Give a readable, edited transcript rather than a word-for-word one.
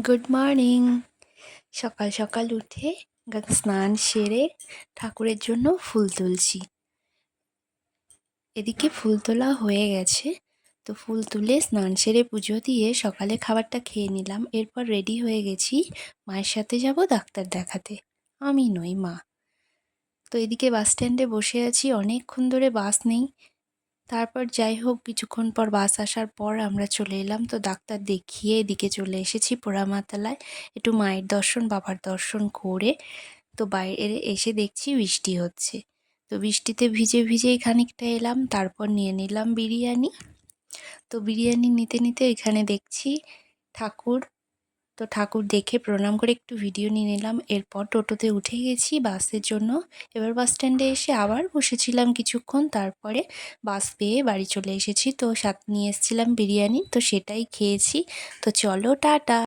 Good morning. সকাল সকাল উঠে স্নান সেরে ঠাকুরের জন্য ফুল তুলছি। এদিকে ফুল তোলা হয়ে গেছে, তো ফুল তুলে স্নান সেরে পুজো দিয়ে সকালে খাবারটা খেয়ে নিলাম। এরপর রেডি হয়ে গেছি, মায়ের সাথে যাব ডাক্তার দেখাতে। আমি নই, মা। তো এদিকে বাস স্ট্যান্ডে বসে আছি, অনেকক্ষণ ধরে বাস নেই। তারপর যাই হোক, কিছুক্ষণ পর বাস আসার পর আমরা চলে এলাম। তো ডাক্তার দেখিয়ে এদিকে চলে এসেছি পোড়ামাতলায়, একটু মায়ের দর্শন বাবার দর্শন করে। তো বাইরে এসে দেখছি বৃষ্টি হচ্ছে, তো বৃষ্টিতে ভিজে ভিজেই খানিকটা এলাম। তারপর নিয়ে নিলাম বিরিয়ানি। তো বিরিয়ানি নিতে নিতে এখানে দেখছি ঠাকুর। তো ঠাকুর দেখে প্রণাম করে একটু ভিডিও নিয়ে নিলাম। এরপর টোটোতে উঠে গেছি বাসের জন্য। এবার বাস স্ট্যান্ডে এসে আবার বসেছিলাম কিছুক্ষণ, তারপরে বাস পেয়ে বাড়ি চলে এসেছি। তো সাথে নিয়ে এসেছিলাম বিরিয়ানি, তো সেটাই খেয়েছি। তো চলো, টাটা।